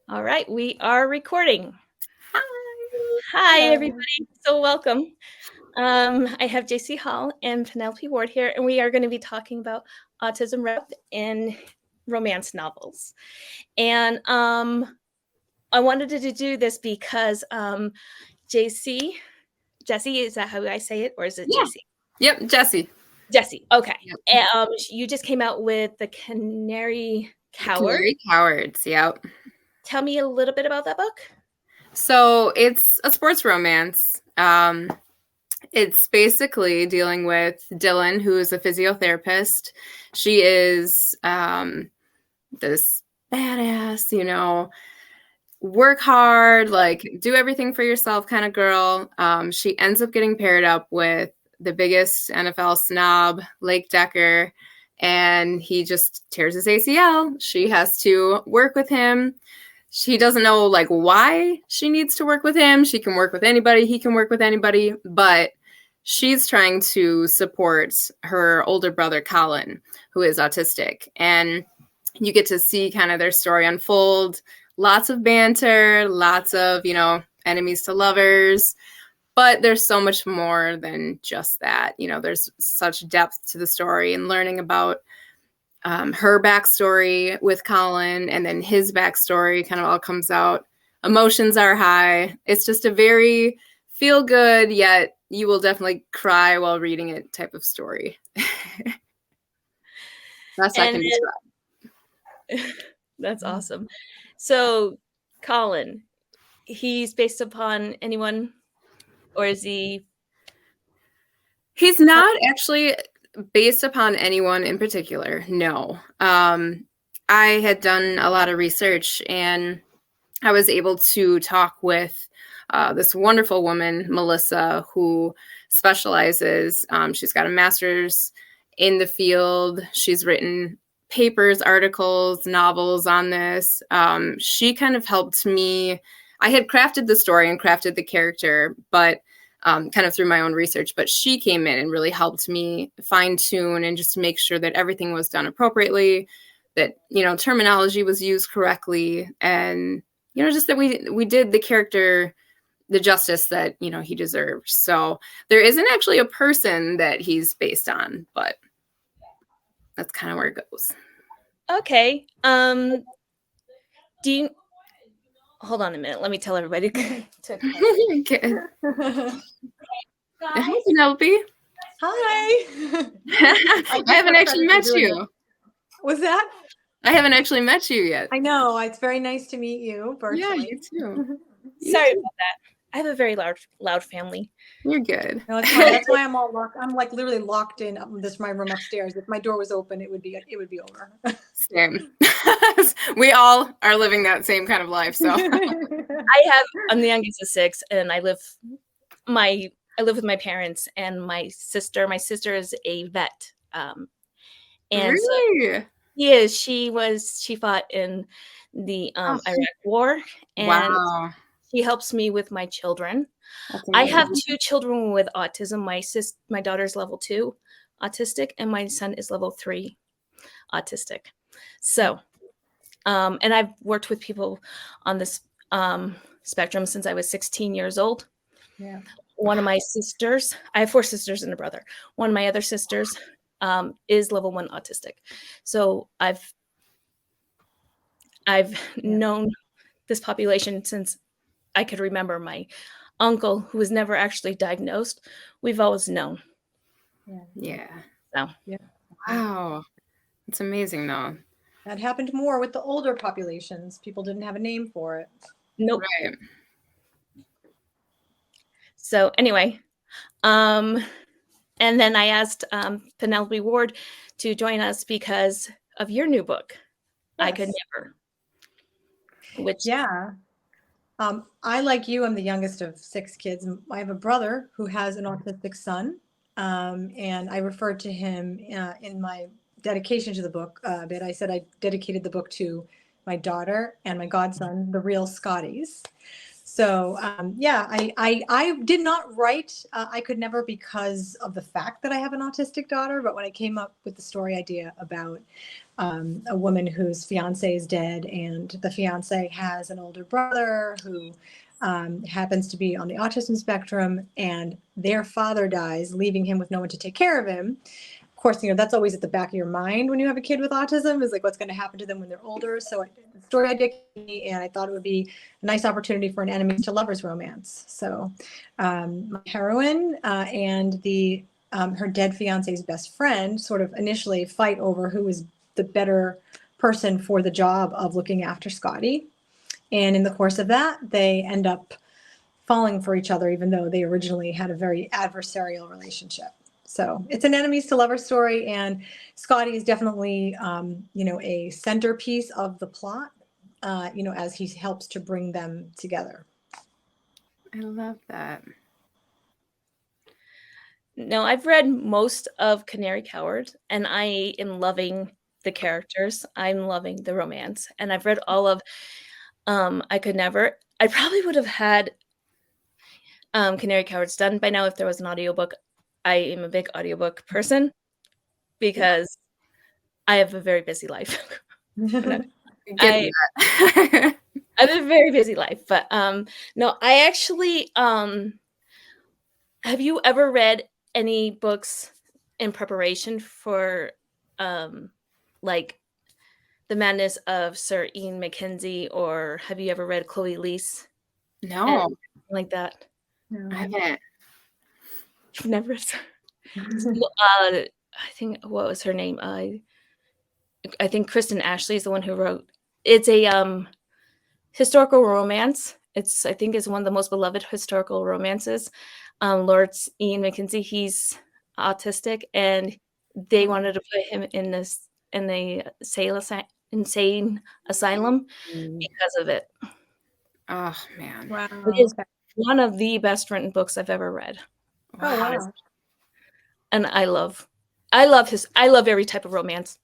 All right, we are recording. Hi. Hi, Hello. everybody. So welcome. I have Jessie Hall and Penelope Ward here, and we are going to be talking about autism wrapped in romance novels. And I wanted to do this because Jessie, is that how I say it, or is it Yeah. Jessie? Yep, Jessie. Jessie. Okay. Yep. You just came out with the Canary The Coward. Canary Cowards. Yep. Tell me a little bit about that book. So it's a sports romance. It's basically dealing with Dylan, who is a physiotherapist. She is this badass, work hard, like do everything for yourself kind of girl. She ends up getting paired up with the biggest NFL snob, Lake Decker, and he just tears his ACL. She has to work with him. She doesn't know like why she needs to work with him. She can work with anybody, he can work with anybody, but she's trying to support her older brother Colin, who is autistic. And you get to see kind of their story unfold. Lots of banter, lots of, enemies to lovers. But there's so much more than just that. There's such depth to the story and learning about her backstory with Colin and then his backstory kind of all comes out. Emotions are high. It's just a very feel good, yet you will definitely cry while reading it type of story. Best I can describe. That's awesome. So, Colin, he's based upon anyone, or is he? He's not actually based upon anyone in particular. No. I had done a lot of research and I was able to talk with this wonderful woman, Melissa, who specializes. She's got a master's in the field. She's written papers, articles, novels on this. She kind of helped me. I had crafted the story and crafted the character, but kind of through my own research, but she came in and really helped me fine tune and just make sure that everything was done appropriately, that, terminology was used correctly. And, just that we did the character the justice that, he deserves. So there isn't actually a person that he's based on, but that's kind of where it goes. Okay. Do you hold on a minute? Let me tell everybody. Okay. Hi, Penelope. Hi. I haven't actually met you. Was that? I haven't actually met you yet. I know. It's very nice to meet you virtually. Yeah, you too. Sorry about that. I have a very loud family. You're good. No, it's fine. That's why I'm all locked. I'm like literally locked in this my room upstairs. If my door was open, it would be over. Same. We all are living that same kind of life. So I'm the youngest of 6, and I live with my parents and my sister. My sister is a vet. And really? So she fought in the Iraq War, and wow. she helps me with my children. I have 2 children with autism. My daughter's level 2 autistic, and my son is level 3 autistic. So, and I've worked with people on this spectrum since I was 16 years old. Yeah. One of my sisters, I have 4 sisters and a brother. One of my other sisters is level 1 autistic. So I've known this population since I could remember. My uncle, who was never actually diagnosed, we've always known. Yeah. So. Yeah. Wow. It's amazing though. That happened more with the older populations. People didn't have a name for it. Nope. Right. So anyway, and then I asked Penelope Ward to join us because of your new book, yes. I Could Never. I, like you, I'm the youngest of 6 kids. I have a brother who has an autistic son, and I referred to him in my dedication to the book a bit. I said I dedicated the book to my daughter and my godson, the real Scotties. So yeah, I did not write I Could Never because of the fact that I have an autistic daughter. But when I came up with the story idea about a woman whose fiance is dead, and the fiance has an older brother who happens to be on the autism spectrum, and their father dies, leaving him with no one to take care of him. Of course, that's always at the back of your mind when you have a kid with autism, is like what's going to happen to them when they're older. So the story idea came to me, and I thought it would be a nice opportunity for an enemies to lovers romance. So my heroine and her dead fiance's best friend sort of initially fight over who is the better person for the job of looking after Scotty. And in the course of that, they end up falling for each other, even though they originally had a very adversarial relationship. So it's an enemies to lovers story, and Scotty is definitely, a centerpiece of the plot, as he helps to bring them together. I love that. No, I've read most of Canary Coward, and I am loving the characters. I'm loving the romance, and I've read all of I Could Never. I probably would have had Canary Cowards done by now if there was an audiobook. I am a big audiobook person because I have a very busy life. I have a very busy life, but no, I actually have you ever read any books in preparation for like The Madness of Sir Ian Mackenzie, or have you ever read Chloe Leese? No, like that. I haven't. Never. I think, what was her name? I think Kristen Ashley is the one who wrote. It's a historical romance. I think it's one of the most beloved historical romances. Lord Ian Mackenzie, he's autistic, and they wanted to put him in a insane asylum because of it. Oh man! Wow. It is one of the best written books I've ever read. Oh wow. And I love every type of romance.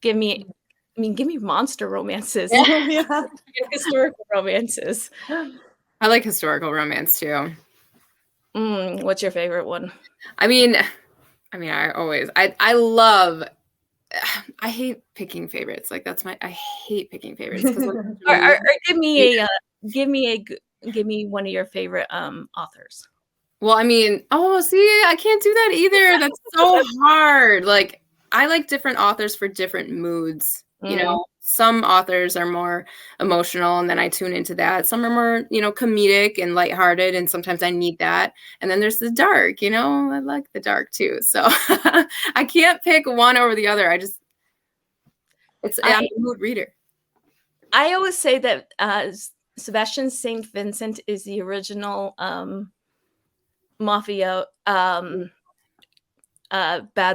Give me monster romances. Yeah. Historical romances. I like historical romance too. What's your favorite one? I mean, I love. I hate picking favorites. Like I hate picking favorites. Or give me one of your favorite authors. Well, I mean, see, I can't do that either. That's so hard. Like, I like different authors for different moods. Some authors are more emotional, and then I tune into that. Some are more, comedic and lighthearted, and sometimes I need that. And then there's the dark, I like the dark too. So I can't pick one over the other. I'm a mood reader. I always say that Sebastian St. Vincent is the original mafia bad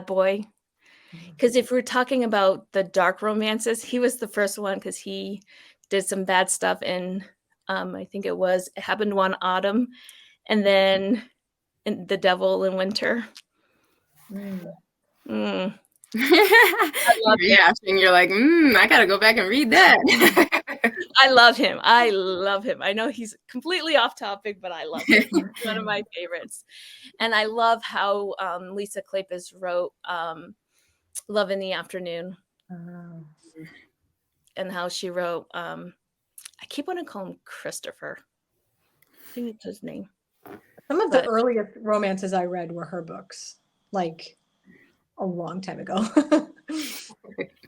boy. Because if we're talking about the dark romances, he was the first one, because he did some bad stuff in I think it happened one autumn, and then in The Devil in Winter. I love you're like, I gotta go back and read that. I love him. I know he's completely off topic, but I love him. He's one of my favorites. And I love how Lisa Kleypas wrote Love in the Afternoon. And how she wrote, I keep wanting to call him Christopher. I think it's his name. Some of the earliest romances I read were her books, like a long time ago.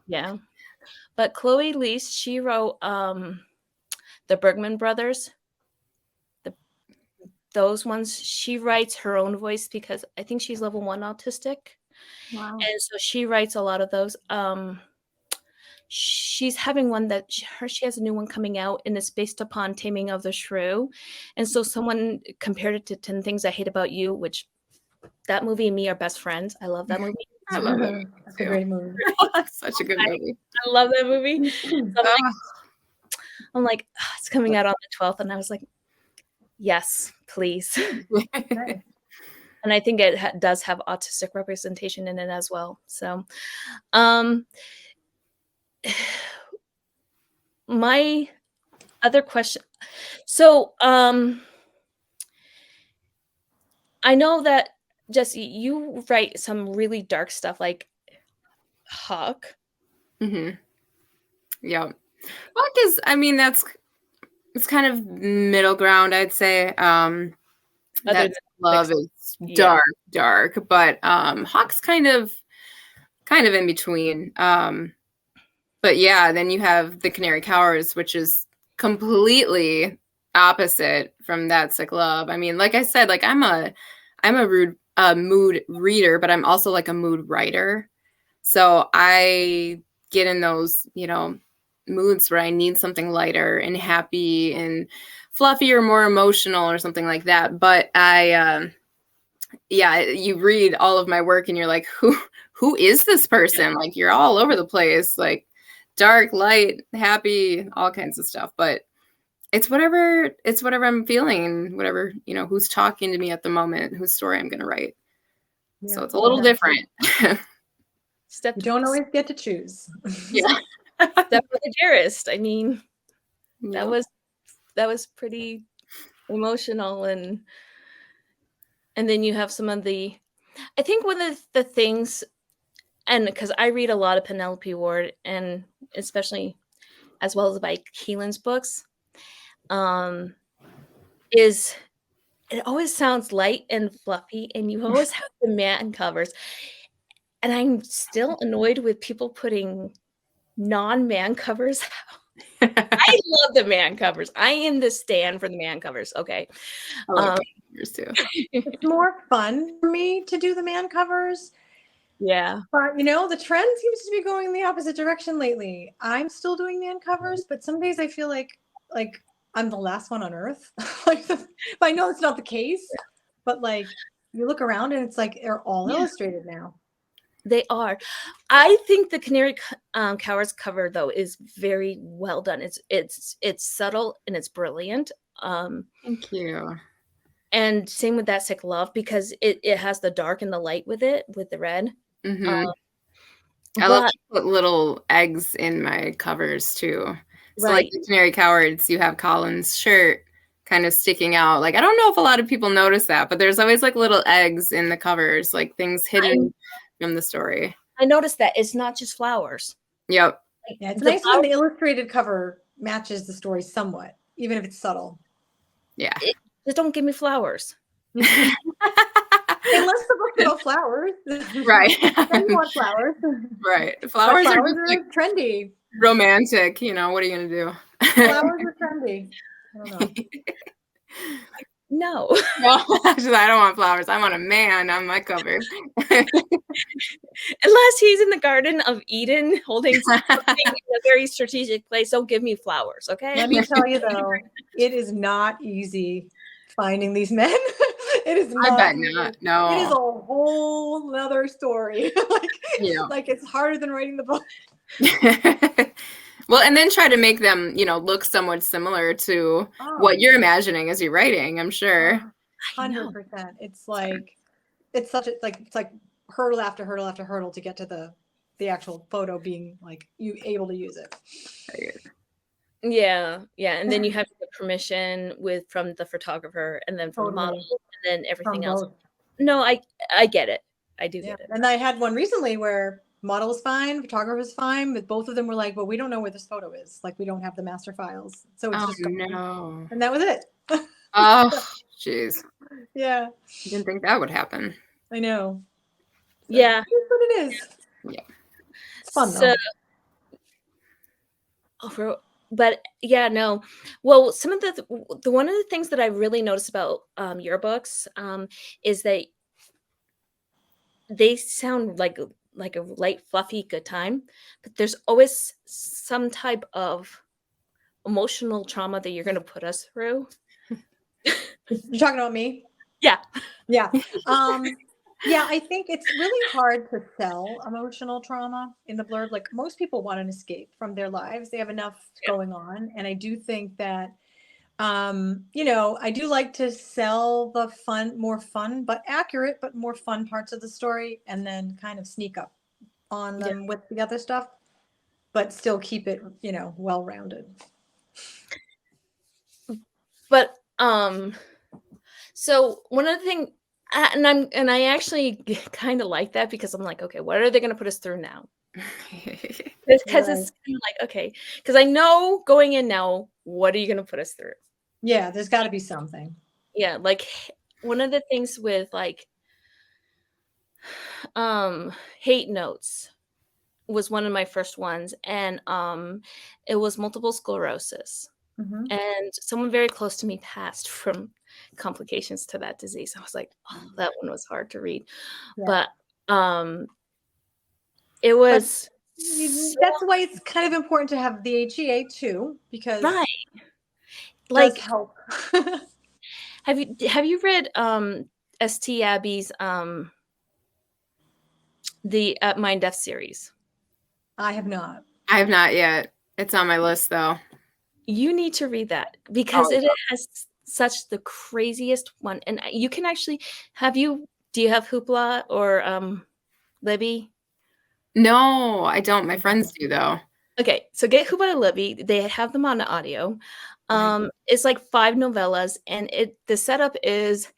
Yeah. But Chloe Leese, she wrote the Bergman brothers. Those ones, she writes her own voice because I think she's level 1 autistic. Wow. And so she writes a lot of those. She's having one that she has a new one coming out, and it's based upon Taming of the Shrew. And so someone compared it to 10 Things I Hate About You, which that movie and me are best friends. I love that movie. I love it. That's a great movie. Such a good movie. I love that movie. So I'm like, it's coming out on the 12th. And I was like, yes, please. And I think it does have autistic representation in it as well. So other question. So, I know that Jessie, you write some really dark stuff like Huck. Mm-hmm. Yeah. Well, because I mean it's kind of middle ground, I'd say. Other That than love like, is yeah, dark, but Hawk's kind of in between. But yeah, then you have the Canary Cowards, which is completely opposite from That Sick Love. I mean, like I said, like I'm a mood reader, but I'm also like a mood writer. So I get in those, moods where I need something lighter and happy and fluffy or more emotional or something like that. But yeah, you read all of my work and you're like, who is this person? Like you're all over the place, like dark, light, happy, all kinds of stuff. But it's whatever I'm feeling, whatever, who's talking to me at the moment, whose story I'm gonna write. Yeah. So it's a little different. Step You don't always get to choose. Yeah. Step for the Dearest. I mean, Yeah. that was pretty emotional, and then you have some of the, I think one of the things, and because I read a lot of Penelope Ward, and especially as well as Mike Keelan's books, is it always sounds light and fluffy, and you always have the man covers. And I'm still annoyed with people putting non-man covers. I love the man covers. I am the stan for the man covers. Okay. I like yours too. It's more fun for me to do the man covers. Yeah. But the trend seems to be going in the opposite direction lately. I'm still doing man covers, but some days I feel like I'm the last one on earth. Like, I know it's not the case, but like you look around and it's like they're all illustrated now. They are. I think the Canary Cowards cover though is very well done. It's subtle and it's brilliant. Thank you. And same with That Sick Love, because it has the dark and the light with it, with the red. Mm-hmm. I love to put little eggs in my covers too. So like the Canary Cowards, you have Colin's shirt kind of sticking out. Like I don't know if a lot of people notice that, but there's always like little eggs in the covers, like things hidden from the story. I noticed that it's not just flowers. Yep. Yeah, it's nice when the illustrated cover matches the story somewhat, even if it's subtle. Yeah. Just don't give me flowers. Unless the book's about flowers. Right. Then you want flowers. Right. Flowers are just like trendy. Romantic, what are you going to do? Flowers are trendy. I don't know. No. Actually, I don't want flowers. I want a man on my cover. Unless he's in the Garden of Eden holding something in a very strategic place, don't give me flowers, okay? Let me tell you though, it is not easy finding these men. It is not. I bet not. No. It is a whole other story. Like it's harder than writing the book. Well, and then try to make them, look somewhat similar to what you're imagining as you're writing, I'm sure. 100%. It's like it's like hurdle after hurdle after hurdle to get to the actual photo being like you able to use it. Yeah. And then you have the permission from the photographer, and then from the model, and then everything else. No, I get it. I do get it. And I had one recently where model was fine, photographer was fine, but both of them were like, "Well, we don't know where this photo is. Like, we don't have the master files, so it's just gone." No." And that was it. Oh, jeez. Yeah. I didn't think that would happen. I know. So Yeah. It is what it is. Yeah. It's fun though. But yeah, no. Well, some of the one of the things that I really noticed about your books is that they sound like a light, fluffy, good time, but there's always some type of emotional trauma that you're going to put us through. You're talking about me? Yeah. Yeah. Yeah, I think it's really hard to sell emotional trauma in the blurb. Like most people want an escape from their lives. They have enough going on. And I do think that, I do like to sell the more fun, but accurate, but more fun parts of the story, and then kind of sneak up on them with the other stuff, but still keep it, well-rounded. but so one of the things, and I actually kind of like that because I'm like, okay, what are they going to put us through now? Because Right. it's kind of like, okay, because I know going in now, what are you going to put us through? Yeah, there's got to be something. Yeah, like one of the things with like hate notes was one of my first ones, and it was multiple sclerosis. Mm-hmm. And someone very close to me passed from complications to that disease. I was like, oh, that one was hard to read. Yeah. But it But was so, that's why it's kind of important to have the HEA too, because right. it does Like, help. have you read ST Abby's the Mind Deaf series? I have not. I have not yet. It's on my list though. You need to read that because it has such the craziest one. And you can actually do you have Hoopla or Libby? No, I don't. My friends do though. Okay, so get Hoopla and Libby. They have them on the audio. It's like 5 novellas, and the setup is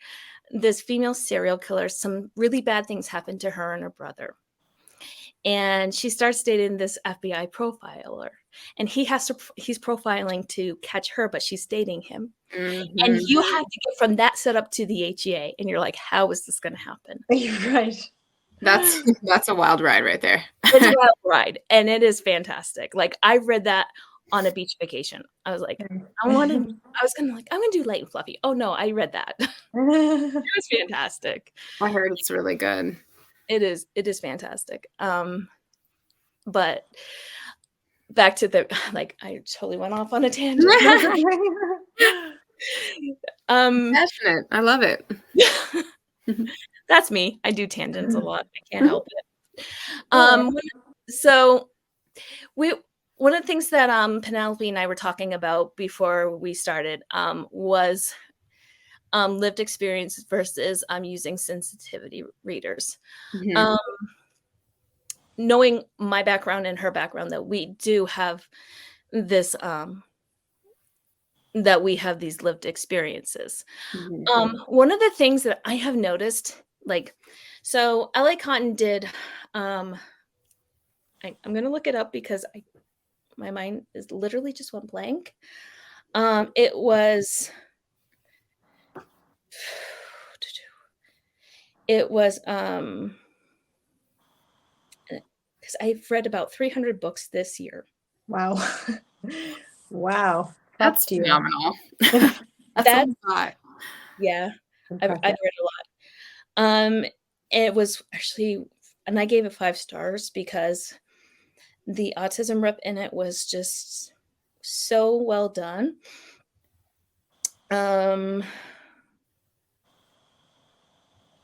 this female serial killer. Some really bad things happen to her and her brother. And she starts dating this FBI profiler, and he's profiling to catch her, but she's dating him. Mm-hmm. And you have to get from that setup to the HEA, and you're like, how is this going to happen? You're right. That's a wild ride right there. It's a wild ride, and it is fantastic. Like, I read that on a beach vacation. I was like, I'm gonna do light and fluffy. Oh no, I read that. It was fantastic. I heard it's really good. It is fantastic. But back to the, like, I totally went off on a tangent. Passionate. I love it. That's me. I do tangents a lot. I can't help it. So one of the things that Penelope and I were talking about before we started was lived experience versus using sensitivity readers. Mm-hmm. Knowing my background and her background, that we do have this that we have these lived experiences. Mm-hmm. One of the things that I have noticed, like, so LA Cotton did, I'm going to look it up because my mind is literally just went blank. It was because I've read about 300 books this year. Wow. Wow. That's phenomenal. That's a lot. Yeah, I've read a lot. It was actually, and I gave it 5 stars because the autism rep in it was just so well done. Let's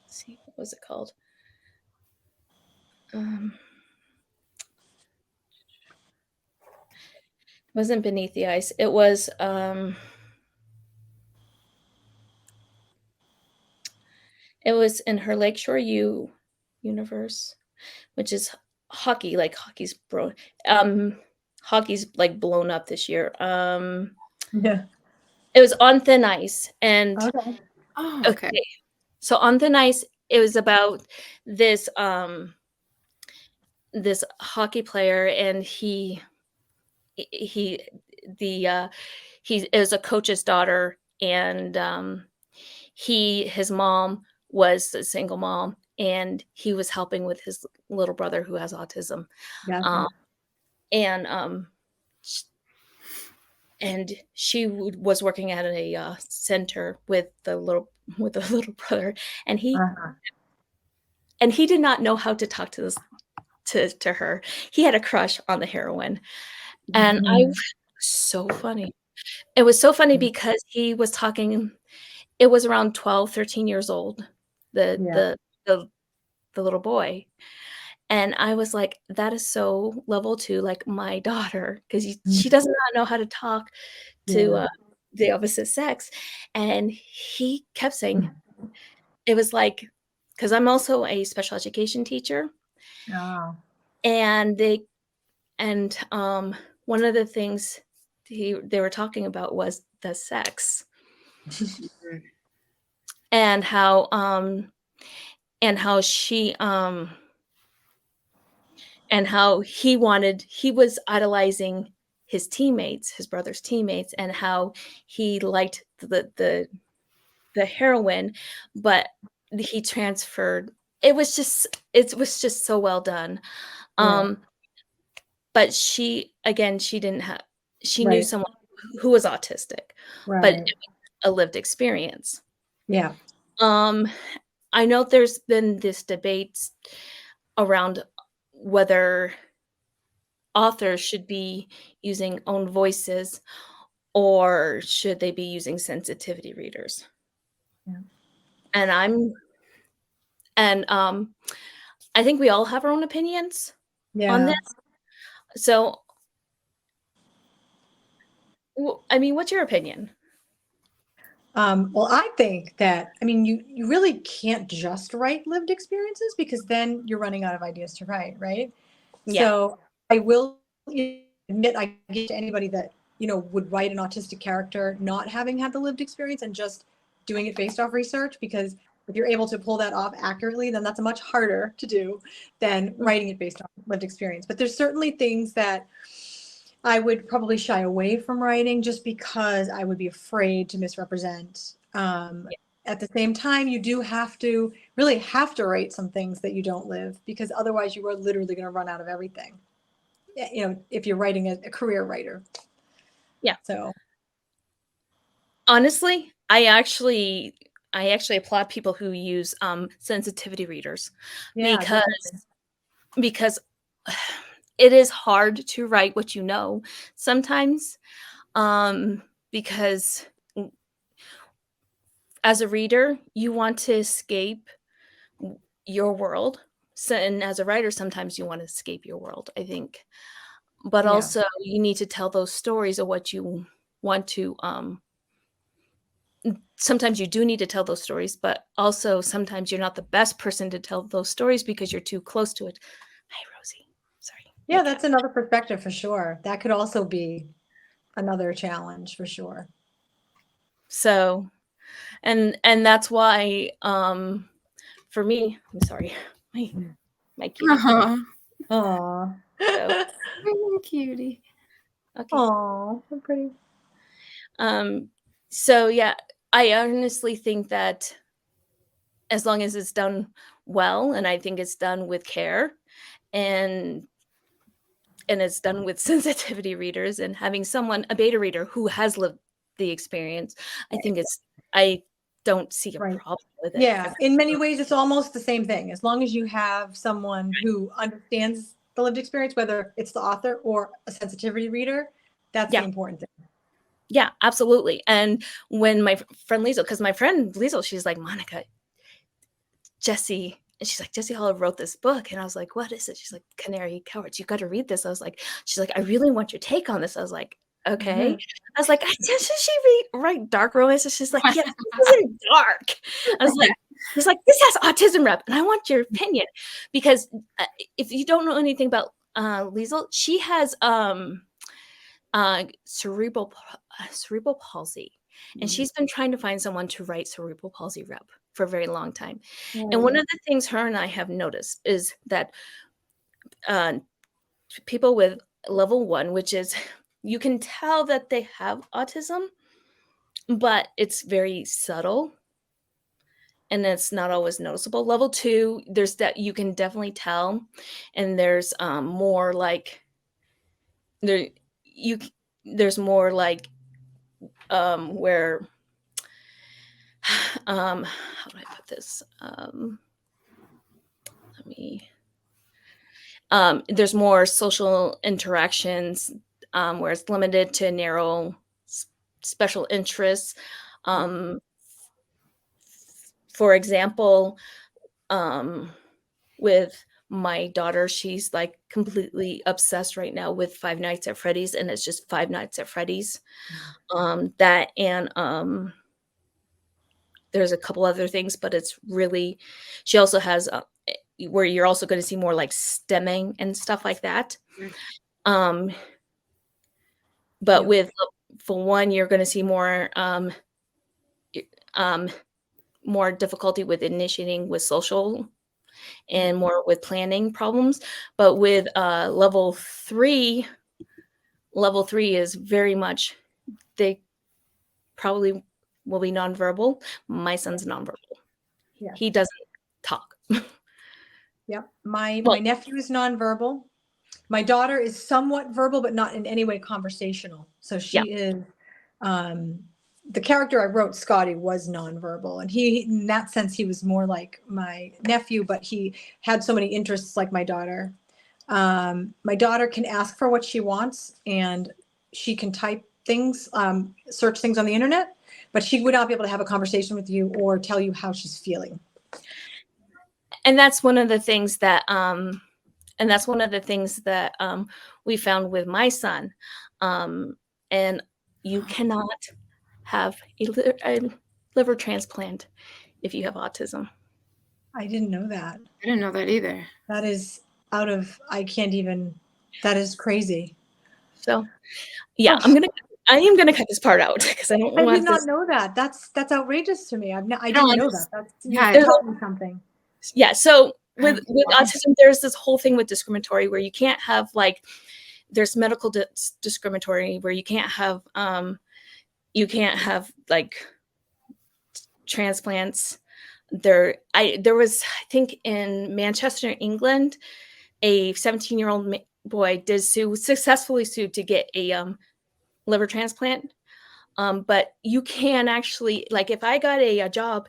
see, what was it called? It wasn't Beneath the Ice. It was in her Lakeshore U universe, which is hockey. Like, hockey's like blown up this year. Yeah. It was On Thin Ice, and Okay. Oh, okay. So On Thin Ice, it was about this this hockey player, and he is a coach's daughter, and his mom was a single mom, and he was helping with his little brother who has autism. Gotcha. And she was working at a center with the little brother, and he did not know how to talk to her. He had a crush on the heroine, and so funny. It was so funny because he was talking. It was around 12, 13 years old, the little boy. And I was like, that is so level 2, like my daughter, because she does not know how to talk to the opposite sex. And he kept saying, it was like, because I'm also a special education teacher. Oh. And one of the things they were talking about was the sex. Mhm. and how she and how he was idolizing his teammates, his brother's teammates, and how he liked the heroine, but he transferred. It was just so well done. Yeah. Um, but she didn't have she knew Right. someone who was autistic, but it Right. was a lived experience. Yeah. Um, I know there's been this debate around whether authors should be using own voices or should they be using sensitivity readers. Yeah. And I think we all have our own opinions on Yeah. this. So, I mean, what's your opinion? Well, I think that, I mean, you really can't just write lived experiences because then you're running out of ideas to write, right? Yeah. So I will admit I get to anybody that, would write an autistic character not having had the lived experience and just doing it based off research, because if you're able to pull that off accurately, then that's much harder to do than Mm. writing it based on lived experience. But there's certainly things that I would probably shy away from writing just because I would be afraid to misrepresent. Yeah. At the same time, you do really have to write some things that you don't live, because otherwise you are literally going to run out of everything. If you're writing a career writer. Yeah. So Honestly, I actually applaud people who use sensitivity readers yeah, because definitely. because it is hard to write what you know sometimes, because as a reader, you want to escape your world. So, and as a writer, sometimes you want to escape your world, I think. But Yeah, also, you need to tell those stories of what you want to. Sometimes you do need to tell those stories, but also sometimes you're not the best person to tell those stories because you're too close to it. Hi, Rosie. Sorry, my yeah, cat. that's another perspective for sure. That could also be another challenge for sure. So, and that's why, for me, I'm sorry, my kitty. Aw. Aw. So, Cutie. okay. Aw, so pretty. Um, so yeah, I honestly think that as long as it's done well, and I think it's done with care, and it's done with sensitivity readers, and having someone, a beta reader who has lived the experience, Right. I don't see a Right. problem with it. Yeah, in many ways, it's almost the same thing. As long as you have someone who understands the lived experience, whether it's the author or a sensitivity reader, that's the Yeah, important thing. yeah, absolutely. And when my friend Liesel, because my friend Liesel, she's like, Monica, Jessie, and she's like, Jessie Hall wrote this book. And I was like, what is it? She's like, Canary Cowards. You got to read this. I was like, she's like, I really want your take on this. I was like, okay. Mhm. I was like, doesn't she write dark romances? She's like, yes, this isn't dark. I was like, she's like, this has autism rep, and I want your opinion, because if you don't know anything about Liesel, she has cerebral palsy, and she's been trying to find someone to write cerebral palsy rep for a very long time. And one Mm. of the things her and I have noticed is that uh, people with level 1, which is you can tell that they have autism, but it's very subtle and it's not always noticeable. Level 2, there's that you can definitely tell, and there's more like there you there's more like where how do I put this? Let me there's more social interactions, where it's limited to narrow special interests. Um, for example, um, with my daughter, she's like completely obsessed right now with Five Nights at Freddy's, and it's just Five Nights at Freddy's. That and there's a couple other things, but it's really, she also has where you're also going to see more like stemming and stuff like that. Um, but Yep. with for one, you're going to see more more difficulty with initiating with social and more with planning problems. But with level 3 is very much, they probably will be nonverbal. My son's nonverbal. Yeah. He doesn't talk. Yep. My Well- nephew is nonverbal. My daughter is somewhat verbal, but not in any way conversational. So she is, the character I wrote, Scotty, was nonverbal. And he, in that sense, he was more like my nephew, but he had so many interests like my daughter. My daughter can ask for what she wants, and she can type things, search things on the internet, but she would not be able to have a conversation with you or tell you how she's feeling. And that's one of the things that we found with my son. And you cannot have a liver transplant if you have autism. I didn't know that. I didn't know that either. That is that is crazy. So yeah, I am gonna cut this part out because I don't want I did not this. know that. That's outrageous to me. I didn't know that. That's, Yeah, you taught me something. Yeah, so with autism, there's this whole thing with discriminatory where you can't have there's medical discriminatory where you can't have like transplants. There was, I think, in Manchester, England, a 17-year-old boy successfully sued to get a liver transplant. But you can actually, if I got a job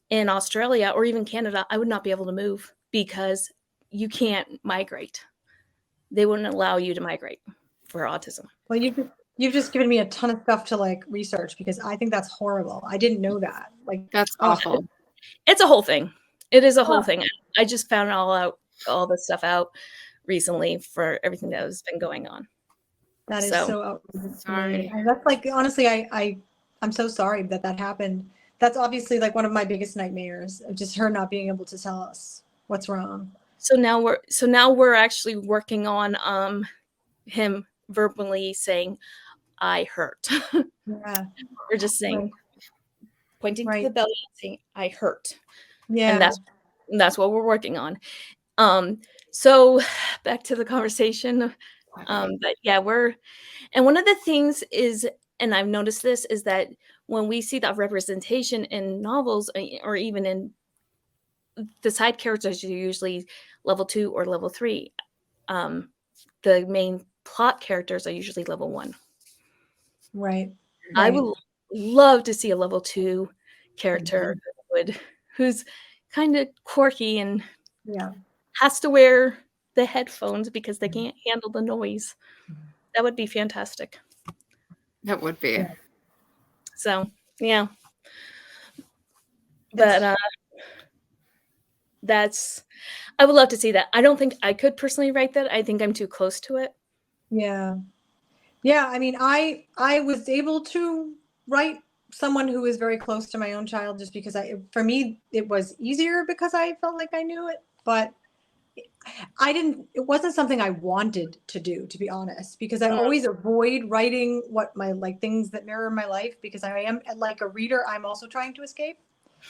in Australia or even Canada, I would not be able to move because you can't migrate. They wouldn't allow you to migrate for autism. Well, you've just given me a ton of stuff to research, because I think that's horrible. I didn't know that. That's awful. It's a whole thing. It is a whole thing. I just found all this stuff out recently for everything that has been going on. That is so outrageous. Sorry. That's honestly, I'm so sorry that happened. That's obviously one of my biggest nightmares, of just her not being able to tell us what's wrong. So now we're actually working on him verbally saying, "I hurt." Yeah. We're just saying, pointing to the belly and saying, "I hurt." Yeah. And that's what we're working on. So back to the conversation. But yeah, and one of the things is, and I've noticed this, is that when we see that representation in novels or even in the side characters, are usually level 2 or level 3. The main plot characters are usually level 1. Right. I would love to see a level 2 character who's kind of quirky and has to wear the headphones because they can't handle the noise. That would be fantastic. That would be. Yeah. So, yeah. But I would love to see that. I don't think I could personally write that. I think I'm too close to it. Yeah. Yeah. I mean, I was able to write someone who is very close to my own child, just because for me, it was easier because I felt like I knew it, but it wasn't something I wanted to do, to be honest, because I always avoid writing what my things that mirror my life, because I am a reader. I'm also trying to escape.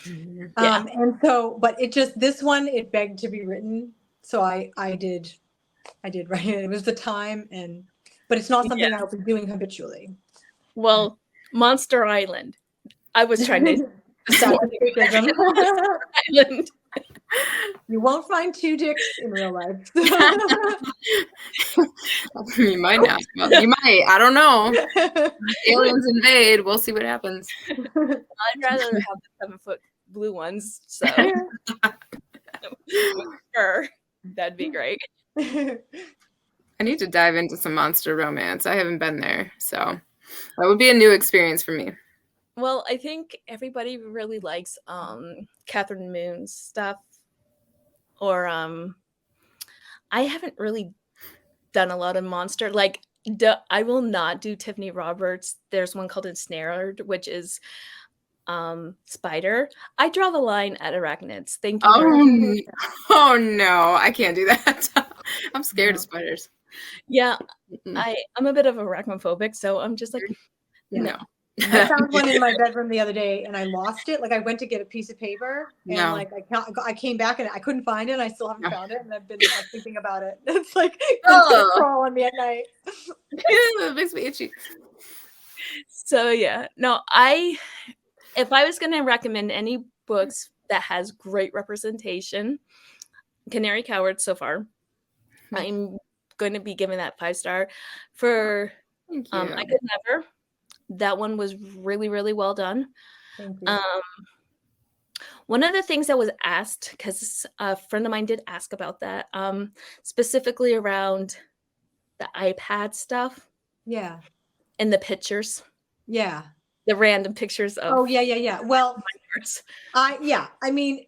Yeah. And so, but this one, it begged to be written. So I did write it. It was the time, but it's not something I'll be doing habitually. Well, Monster Island. I was trying to Island. You won't find 2 dicks in real life. You might not. Well, you might. I don't know. Aliens invade. We'll see what happens. I'd rather have the 7-foot blue ones. So sure, that'd be great. I need to dive into some monster romance. I haven't been there, so that would be a new experience for me. Well, I think everybody really likes Catherine Moon's stuff, or I haven't really done a lot of monster. I will not do Tiffany Roberts. There's one called Ensnared, which is spider. I draw the line at arachnids. Thank you. Oh no, I can't do that. I'm scared of spiders. Yeah, I'm a bit of arachnophobic, so I'm just like, no. I found one in my bedroom the other day and I lost it. Like I went to get a piece of paper and like I came back and I couldn't find it and I still haven't found it and I've been like thinking about it. It's like it's gonna crawl on me at night. It makes me itchy. So yeah, no, if I was going to recommend any books that has great representation, Canary Coward so far, I'm going to be giving that 5-star. For Thank you. I Could Never, that one was really, really well done. Thank you. One of the things that was asked, because a friend of mine did ask about that, specifically around the iPad stuff. Yeah. And the pictures. Yeah. The random pictures of. Oh yeah. Well, I mean,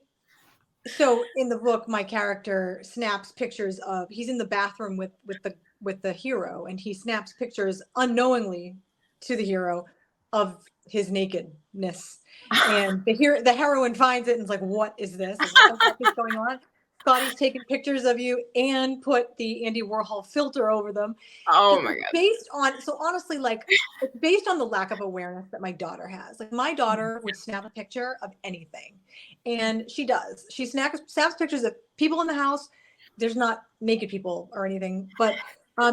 so in the book, my character snaps pictures of. He's in the bathroom with the hero, and he snaps pictures unknowingly to the hero of his nakedness. And the heroine finds it and is like, "What is this? What the fuck is going on?" Scotty's taken pictures of you and put the Andy Warhol filter over them. Oh my God. So honestly, like it's based on the lack of awareness that my daughter has. Like my daughter would snap a picture of anything. And she does. She snaps pictures of people in the house. There's not naked people or anything, but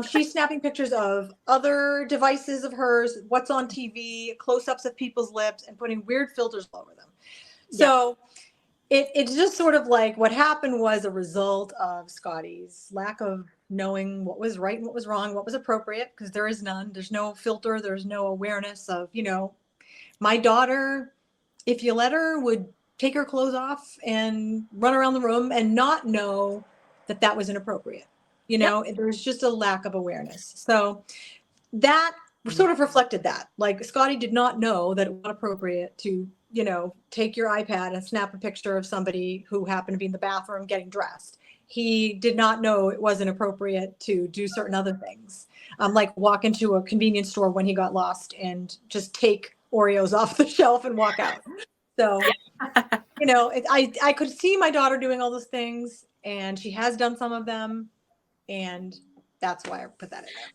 she's snapping pictures of other devices of hers, what's on TV, close-ups of people's lips, and putting weird filters all over them. So it's just sort of like what happened was a result of Scotty's lack of knowing what was right and what was wrong, what was appropriate, because there is none. There's no filter. There's no awareness of, my daughter, if you let her, would take her clothes off and run around the room and not know that was inappropriate. There's just a lack of awareness. So that sort of reflected that. Like Scotty did not know that it was appropriate to take your iPad and snap a picture of somebody who happened to be in the bathroom getting dressed. He did not know it wasn't appropriate to do certain other things, like walk into a convenience store when he got lost and just take Oreos off the shelf and walk out. So, I could see my daughter doing all those things, and she has done some of them, and that's why I put that in there.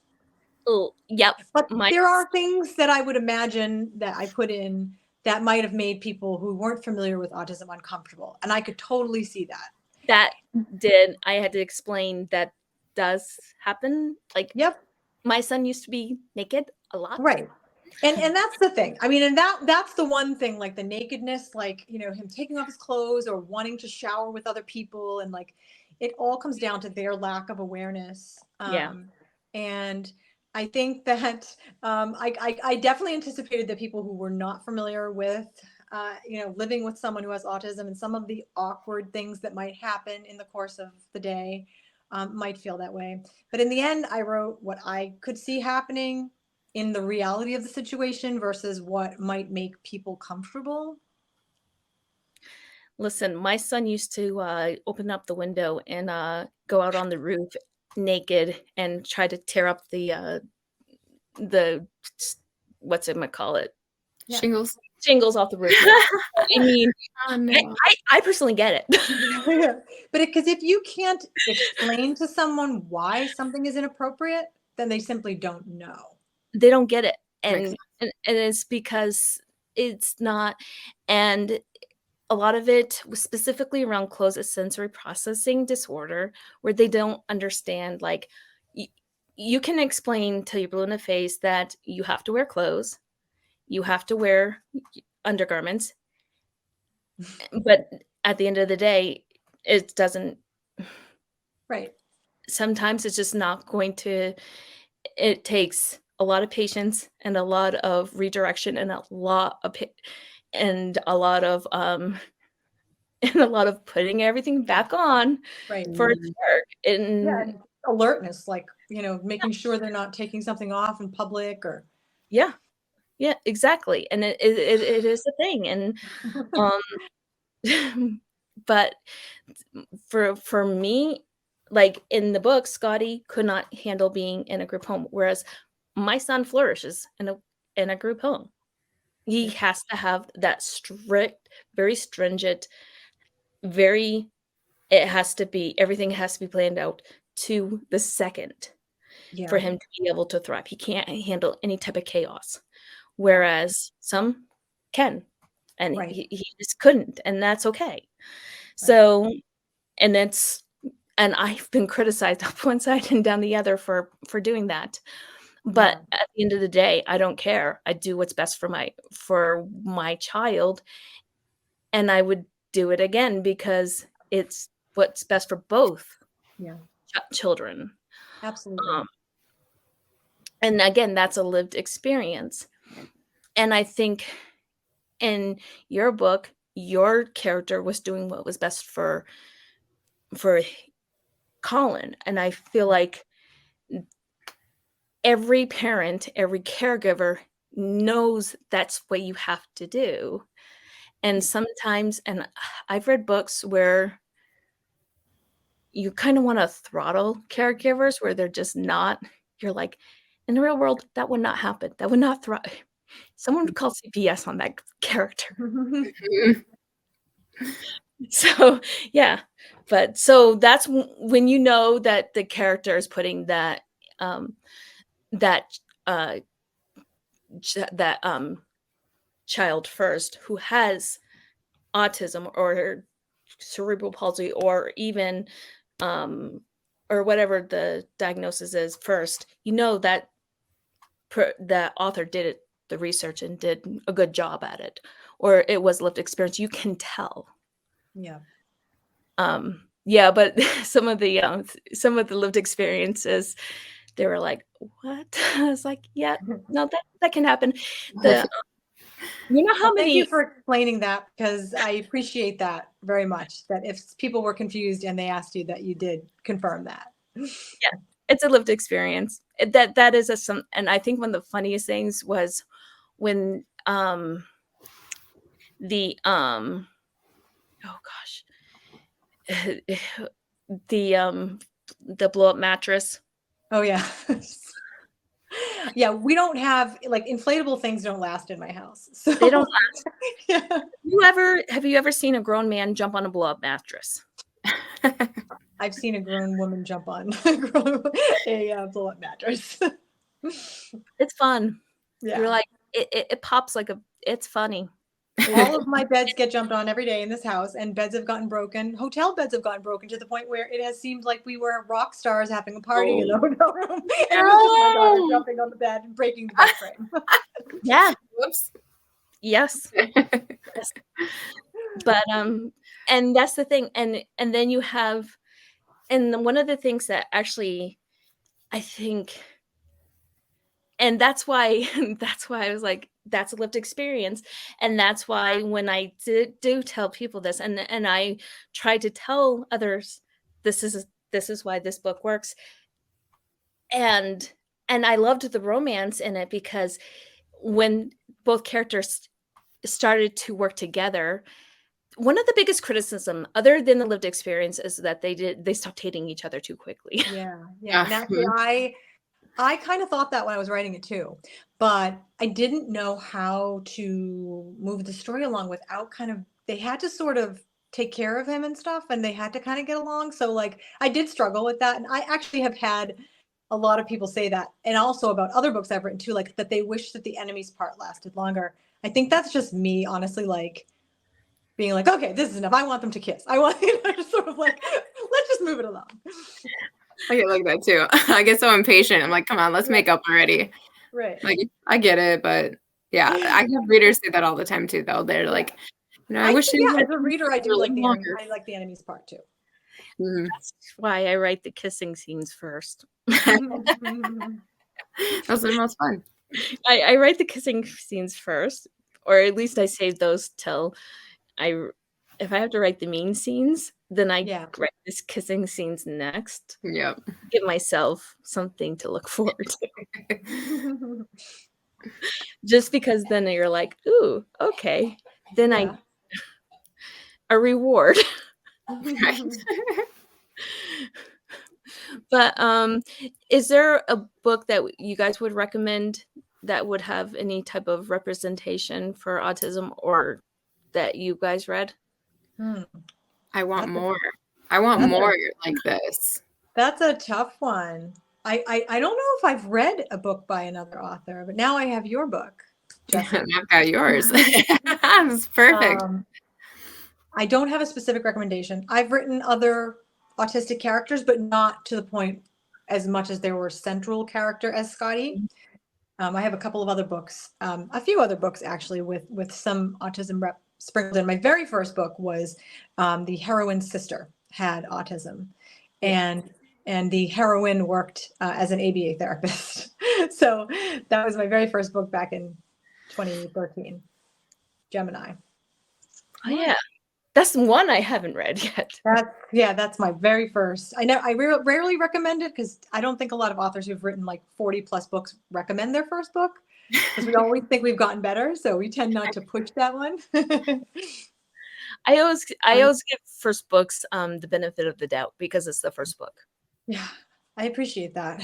Oh, yep. But there are things that I would imagine that I put in that might have made people who weren't familiar with autism uncomfortable. And I could totally see that. That did. I had to explain that does happen. Like, my son used to be naked a lot. Right. And that's the thing. I mean, and that's the one thing, like the nakedness, like, him taking off his clothes or wanting to shower with other people. And like, it all comes down to their lack of awareness. And I think that I definitely anticipated that people who were not familiar with, living with someone who has autism and some of the awkward things that might happen in the course of the day might feel that way. But in the end, I wrote what I could see happening in the reality of the situation versus what might make people comfortable. Listen, my son used to open up the window and go out on the roof naked and try to tear up the what's it might call it? Shingles off the roof. I mean, I personally get it. But because if you can't explain to someone why something is inappropriate, then they simply don't know. They don't get it. And it's because it's not. And a lot of it was specifically around closed sensory processing disorder, where they don't understand, like, you can explain till you're blue in the face that you have to wear clothes, you have to wear undergarments, but at the end of the day, it doesn't. Right. Sometimes it's just not going to. It takes a lot of patience and a lot of redirection and a lot of putting everything back on for it to work. And alertness, like, making sure they're not taking something off in public or. Yeah, exactly. And it is a thing. And, but for me, like in the book, Scotty could not handle being in a group home, whereas my son flourishes in a group home. He has to have that strict, very stringent, everything has to be planned out to the second for him to be able to thrive. He can't handle any type of chaos. whereas some can, and Right. he just couldn't, and that's okay. So, and I've been criticized up one side and down the other for doing that. But Yeah. at the end of the day, I don't care. I do what's best for my child, and I would do it again because it's what's best for both Yeah. children. Absolutely. And again, that's a lived experience. And I think in your book, your character was doing what was best for Colin, and I feel like every parent, every caregiver knows that's what you have to do. And sometimes, and I've read books where you kind of want to throttle caregivers where they're just not, you're like, in the real world, that would not happen. That would not thrive. Someone would call CPS on that character. So, yeah. But so that's when you know that the character is putting that, that, child first who has autism or cerebral palsy or even or whatever the diagnosis is first, you know that the author did it, the research, and did a good job at it, or it was lived experience. You can tell. Yeah. Yeah, but some of the lived experiences, they were like, what? I was like, yeah, no, that can happen. The you know how Well, thank you many for explaining that, because I appreciate that very much. That if people were confused and they asked you, that you did confirm that. yeah, it's a lived experience. That is some, and I think one of the funniest things was when the oh gosh, the blow up mattress. Oh yeah. Yeah, we don't have, like, inflatable things don't last in my house. So They don't last. yeah. Have you ever seen a grown man jump on a blow up mattress? I've seen a grown woman jump on a blow-up mattress. It's fun. Yeah. You're like, it pops like it's funny. All of my beds get jumped on every day in this house, and beds have gotten broken. Hotel beds have gotten broken to the point where it has seemed like we were rock stars having a party in the hotel room. And it was just my daughter jumping on the bed and breaking the bed frame. Yeah. Whoops. Yes. Yes. But and that's the thing. And then you have, and one of the things that actually I think, and that's why I was like, that's a lived experience. And that's why when I do tell people this, and I try to tell others, this is why this book works. And I loved the romance in it, because when both characters started to work together, one of the biggest criticism, other than the lived experience, is that they stopped hating each other too quickly. Yeah. And actually, I kind of thought that when I was writing it too, but I didn't know how to move the story along without they had to sort of take care of him and stuff, and they had to kind of get along. So, like, I did struggle with that. And I actually have had a lot of people say that, and also about other books I've written too, like that they wish that the enemy's part lasted longer. I think that's just me, honestly, like being like, okay, this is enough. I want them to kiss. I want, just sort of like, let's just move it along. I get like that too. I get so impatient. I'm like, come on, let's make up already. Right. Like, I get it, but yeah, I have readers say that all the time too, though. They're like, I wish they as a reader, I do like the enemy. I like the enemy's part too. Mm-hmm. That's why I write the kissing scenes first. Those are the most fun. I write the kissing scenes first, or at least I save those till if I have to write the mean scenes, then I write this kissing scenes next. Yep. Give myself something to look forward to. Just because then you're like, ooh, okay. Then a reward. But is there a book that you guys would recommend that would have any type of representation for autism, or that you guys read? I want more. I want more like this. That's a tough one. I don't know if I've read a book by another author, but now I have your book. Jessie. I've got yours. It's perfect. I don't have a specific recommendation. I've written other autistic characters, but not to the point as much as they were central character as Scotty. I have a couple of other books, a few other books actually, with some autism rep sprinkled in. My very first book was the heroine's sister had autism, and the heroine worked as an ABA therapist. So that was my very first book back in 2013, Gemini. Oh yeah, that's one I haven't read yet. That's my very first. I know I rarely recommend it because I don't think a lot of authors who've written like 40 plus books recommend their first book, because we always think we've gotten better, so we tend not to push that one. I always give first books the benefit of the doubt because it's the first book. Yeah, I appreciate that.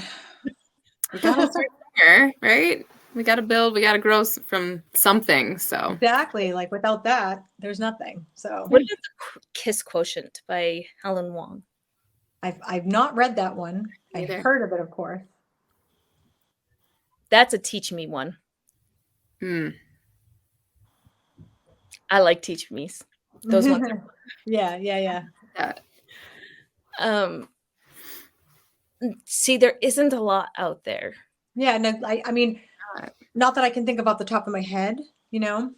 We gotta start there, right? We gotta build, we gotta grow from something. So Exactly. Like without that, there's nothing. So What about the Kiss Quotient by Helen Wong? I've not read that one. I've heard of it, of course. That's a teach me one. Hmm. I like teach me's. Those ones. Yeah. See, there isn't a lot out there. Yeah, no, I mean, not that I can think of off the top of my head, you know.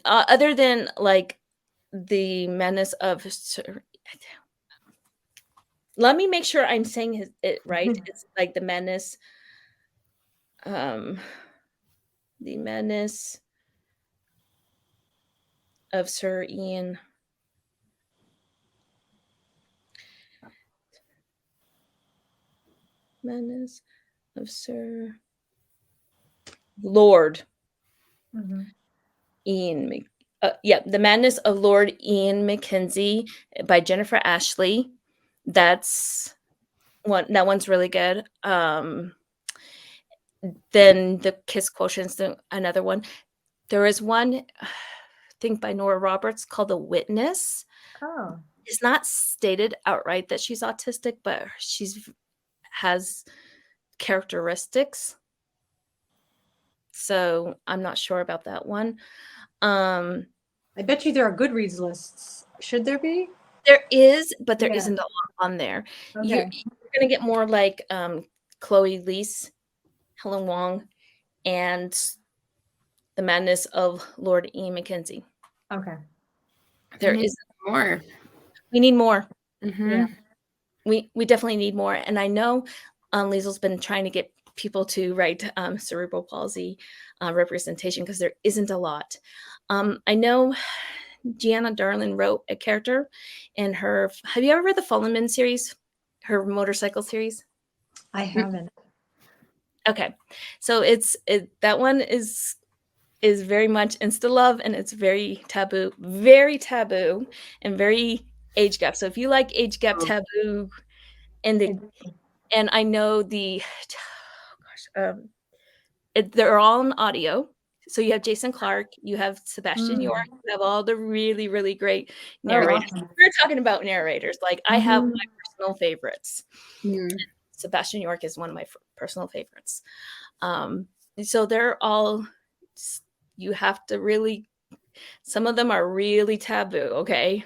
Other than like the menace of. Let me make sure I'm saying it right. It's like the menace. The menace of Sir Ian. Menace of Sir Lord Ian. The Madness of Lord Ian Mackenzie by Jennifer Ashley. That's one. That one's really good. Then the Kiss Quotient's another one. There is one, I think by Nora Roberts, called The Witness. Oh. It's not stated outright that she's autistic, but has characteristics. So I'm not sure about that one. I bet you there are Goodreads lists. Should there be? There is, but there isn't a lot on there. Okay. You're going to get more like Chloe Leese, Helen Wong, and The Madness of Lord Ian Mackenzie. Okay. There is more. We need more. Yeah. We definitely need more. And I know Liesel's been trying to get people to write cerebral palsy representation because there isn't a lot. I know Gianna Darlin wrote a character in her. Have you ever read the Fallen Men series? Her motorcycle series? I haven't. Okay. So that one is very much insta love, and it's very taboo and very age gap. So if you like age gap taboo and I know they're all in audio. So you have Jason Clark, you have Sebastian York, you have all the really, really great narrators. Awesome. We're talking about narrators. Like I have my personal favorites. Sebastian York is one of my personal favorites. So they're all, you have to really, some of them are really taboo, okay?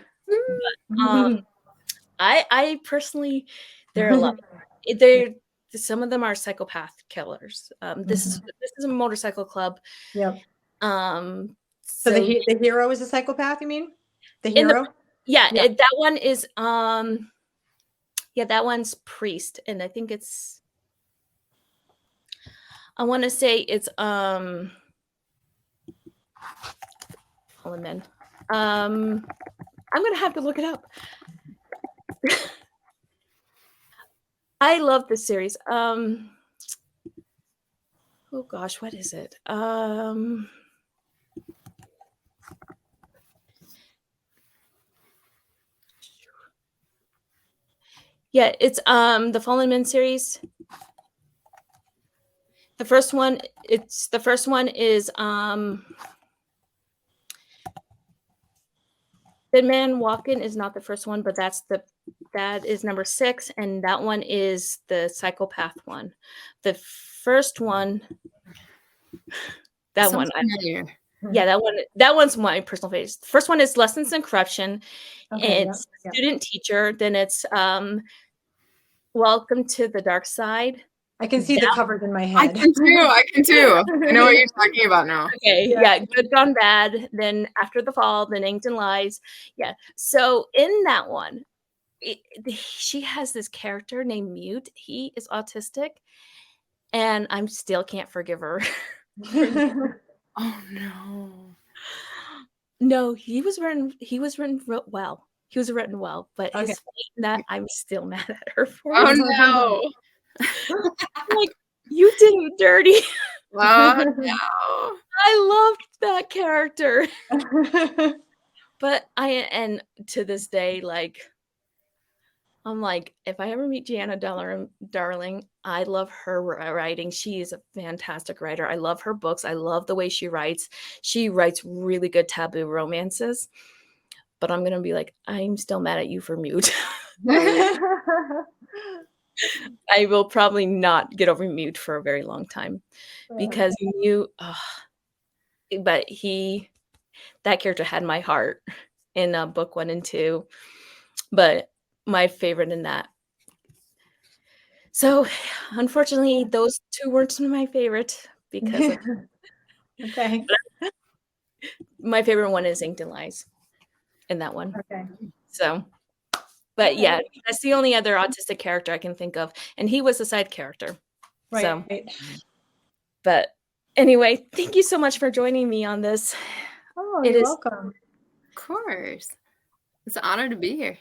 But, I personally, there are a lot. Some of them are psychopath killers. This is a motorcycle club. Yep. So the hero is a psychopath, you mean? The hero? That one is that one's priest, and I think it's, I want to say it's Fallen Men. I'm gonna have to look it up. I love this series. Oh gosh, what is it? Yeah, it's the Fallen Men series. The first one is Dead Man Walking is not the first one, but that is number 6, and that one is the psychopath one. The first one, That Sounds one. familiar. Yeah, that one's my personal favorite. The first one is Lessons in Corruption. Okay, It's yeah. student teacher. Then it's Welcome to the Dark Side. I can see the covers in my I head. can too. I know what you're talking about now. Okay, yeah, Good Gone Bad. Then After the Fall. Then Inked and Lies. Yeah. So in that one, she has this character named Mute. He is autistic, and I still can't forgive her. Oh no. No, he was written well. He was written well, but his Okay. fate in that I'm still mad at her for. Oh no. Like, you did it dirty. Oh no. I loved that character. But and to this day, like, I'm like, if I ever meet Gianna Darling, I love her writing. She is a fantastic writer. I love her books. I love the way she writes. She writes really good taboo romances. But I'm going to be like, I'm still mad at you for Mute. I will probably not get over Mute for a very long time because Mute, but that character had my heart in book 1 and 2, but my favorite in that. So unfortunately, those two weren't my favorite because of Okay. my favorite one is Inked and Lies in that one. Okay. So, but yeah, that's the only other autistic character I can think of, and he was a side character. Right. So, but anyway, thank you so much for joining me on this. Oh, you're welcome. Of course. It's an honor to be here.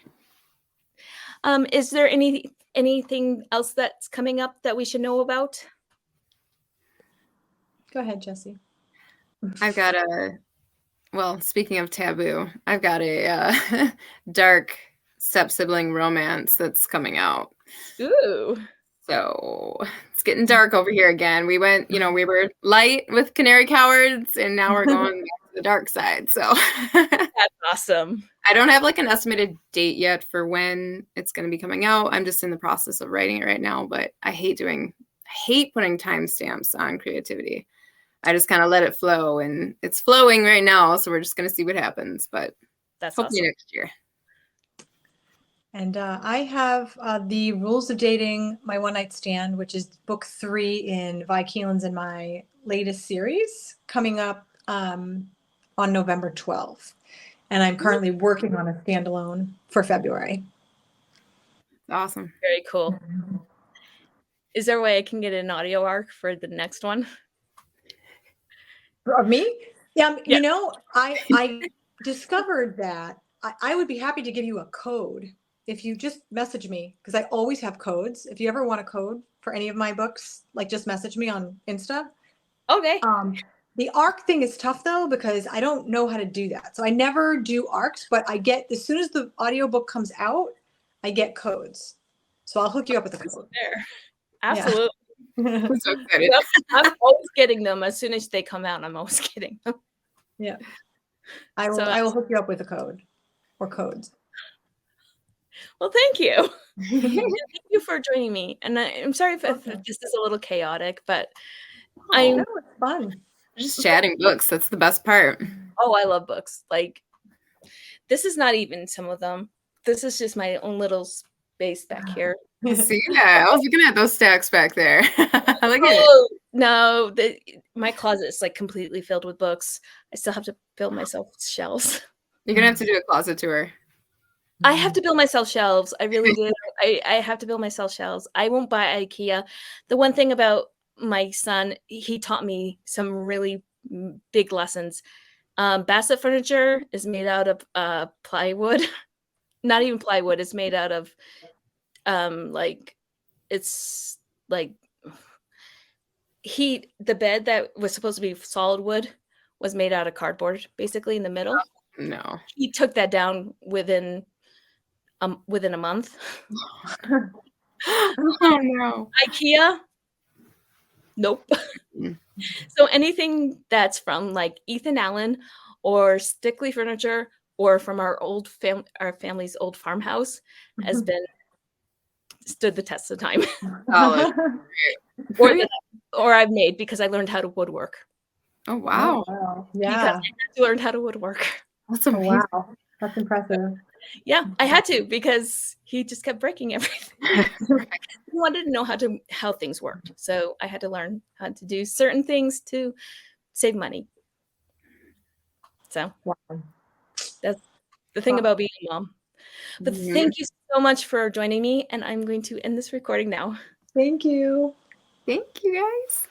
Is there anything else that's coming up that we should know about? Go ahead, Jessie. I've got speaking of taboo, I've got a dark step-sibling romance that's coming out. Ooh. So it's getting dark over here again. We went, we were light with Canary Cowards, and now we're going back to the dark side. So that's awesome. I don't have like an estimated date yet for when it's going to be coming out. I'm just in the process of writing it right now, but I hate putting timestamps on creativity. I just kind of let it flow, and it's flowing right now. So we're just going to see what happens, but that's hopefully awesome. next year. And I have The Rules of Dating, My One Night Stand, which is book 3 in Vi Keelan's in my latest series, coming up on November 12th. And I'm currently working on a standalone for February. Awesome. Very cool. Is there a way I can get an audio arc for the next one? Of me? Yeah. I discovered that I would be happy to give you a code if you just message me, because I always have codes. If you ever want a code for any of my books, like, just message me on Insta. Okay. The arc thing is tough though, because I don't know how to do that. So I never do arcs, but I get, as soon as the audiobook comes out, I get codes. So I'll hook you up with a code. There. Absolutely. Yeah. I'm so excited. Yep. I'm always getting them as soon as they come out. I'm always getting them. Yeah. I will hook you up with a code or codes. Well, thank you. Thank you for joining me. And I'm sorry if this is a little chaotic, but it's fun. Just chatting books. That's the best part. Oh, I love books. Like, this is not even some of them. This is just my own little space back here. See that? I was looking at those stacks back there. Look at it. No, my closet is like completely filled with books. I still have to build myself shelves. You're gonna have to do a closet tour. I have to build myself shelves. I really do. I have to build myself shelves. I won't buy IKEA. The one thing about my son, he taught me some really big lessons. Bassett furniture is made out of plywood. Not even plywood. It's made out of the bed that was supposed to be solid wood was made out of cardboard, basically, in the middle. No. He took that down within a month. Oh no. IKEA? Nope. So anything that's from like Ethan Allen or Stickley Furniture or from our family's old farmhouse has stood the test of time. Solid. or I've made because I learned how to woodwork. Oh, Oh, wow. wow. Because Yeah. I had to learn how to woodwork. That's Oh, amazing. wow. That's impressive. Yeah, I had to because he just kept breaking everything. He wanted to know how things worked. So I had to learn how to do certain things to save money. So Wow. that's the thing Wow. about being a mom. But Mhm. thank you so much for joining me, and I'm going to end this recording now. Thank you. Thank you, guys.